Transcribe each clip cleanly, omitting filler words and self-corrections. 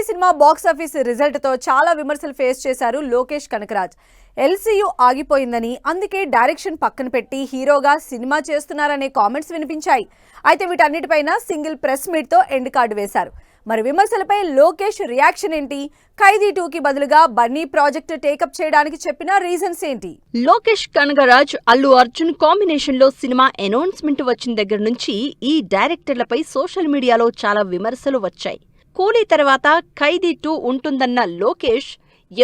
Cinema box office result తో చాలా విమర్శలు ఫేస్ చేశారు లోకేష్ కనకరాజ్. ఎల్సీయూ ఆగిపోయిందని, అందుకే డైరెక్షన్ పక్కన పెట్టి హీరోగా సినిమా చేస్తున్నారనే కామెంట్స్ వినిపించాయి. అయితే వీటన్నిటిపైన సింగిల్ ప్రెస్ మీట్ తో ఎండ్ కార్డు వేశారు. మరి విమర్శలపై లోకేష్ రియాక్షన్ ఏంటి? ఖైదీ 2కి బదులుగా బన్నీ ప్రాజెక్ట్ టేకప్ చేయడానికి చెప్పిన రీజన్స్ ఏంటి? లోకేష్ కనగరాజ్ అల్లు అర్జున్ కాంబినేషన్ లో సినిమా అనౌన్స్మెంట్ వచ్చిన దగ్గర నుంచి ఈ డైరెక్టర్లపై సోషల్ మీడియాలో చాలా విమర్శలు వచ్చాయి. కూలీ తర్వాత ఖైదీ 2 ఉంటుందన్న లోకేష్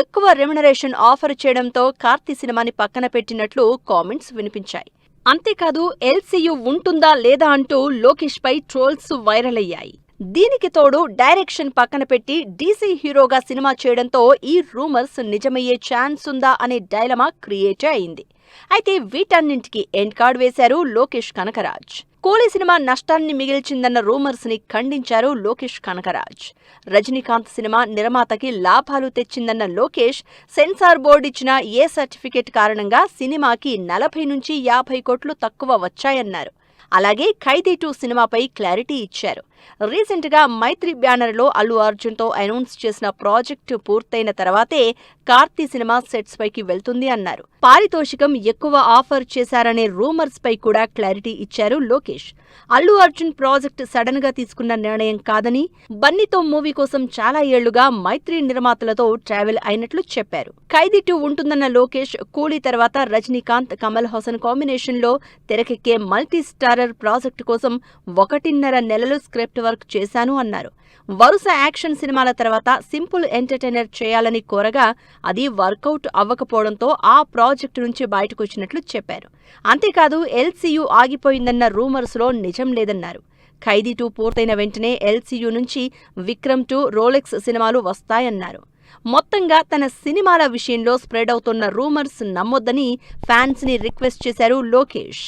ఎక్కువ రెమ్యునరేషన్ ఆఫర్ చేయడంతో కార్తీ సినిమాని పక్కన పెట్టినట్లు కామెంట్స్ వినిపించాయి. అంతేకాదు ఎల్సీయూ ఉంటుందా లేదా అంటూ లోకేష్ పై ట్రోల్స్ వైరల్ అయ్యాయి. దీనికి తోడు డైరెక్షన్ పక్కన పెట్టి డీసీ హీరోగా సినిమా చేయడంతో ఈ రూమర్స్ నిజమయ్యే ఛాన్స్ ఉందా అనే డైలమా క్రియేట్ అయింది. అయితే వీటన్నింటికి ఎండ్ కార్డ్ వేశారు లోకేష్ కనకరాజ్. కూలీ సినిమా నష్టాన్ని మిగిల్చిందన్న రూమర్స్ ని ఖండించారు లోకేష్ కనకరాజ్. రజనీకాంత్ సినిమా నిర్మాతకి లాభాలు తెచ్చిందన్న లోకేష్ సెన్సార్ బోర్డు ఇచ్చిన ఏ సర్టిఫికెట్ కారణంగా సినిమాకి 40 నుంచి 50 కోట్లు తక్కువ వచ్చాయన్నారు. అలాగే ఖైదీ 2 సినిమాపై క్లారిటీ ఇచ్చారు. రీసెంట్ గా మైత్రి బ్యానర్ లో అల్లు అర్జున్ తో అనౌన్స్ చేసిన ప్రాజెక్టు పూర్తయిన తర్వాతే కార్తీ సినిమా సెట్స్ పైకి వెళ్తుంది అన్నారు. పారితోషికం ఎక్కువ ఆఫర్ చేశారనే రూమర్స్ పై కూడా క్లారిటీ ఇచ్చారు లోకేష్. అల్లు అర్జున్ ప్రాజెక్ట్ సడన్ గా తీసుకున్న నిర్ణయం కాదని, బన్నీతో మూవీ కోసం చాలా ఏళ్లుగా మైత్రి నిర్మాతలతో ట్రావెల్ అయినట్లు చెప్పారు. ఖైదీ 2 ఉంటుందన్న లోకేష్ కూలీ తర్వాత రజనీకాంత్, కమల్ హాసన్ కాంబినేషన్ లో తెరకెక్కే మల్టీ స్టారర్ ప్రాజెక్టు కోసం 1.5 నెలలు స్క్రిప్ట్ వర్క్ చేశాను అన్నారు. వరుస యాక్షన్ సినిమాల తర్వాత సింపుల్ ఎంటర్టైనర్ చేయాలని కోరగా అది వర్కౌట్ అవ్వకపోవడంతో ఆ ప్రాజెక్టు నుంచి బయటకొచ్చినట్లు చెప్పారు. అంతేకాదు ఎల్సీయూ ఆగిపోయిందన్న రూమర్స్ లో నిజం లేదన్నారు. ఖైదీ 2 పూర్తయిన వెంటనే ఎల్సీయూ నుంచి విక్రమ్ 2, రోలెక్స్ సినిమాలు వస్తాయన్నారు. మొత్తంగా తన సినిమాల విషయంలో స్ప్రెడ్ అవుతున్న రూమర్స్ నమ్మొద్దని ఫ్యాన్స్ ని రిక్వెస్ట్ చేశారు లోకేష్.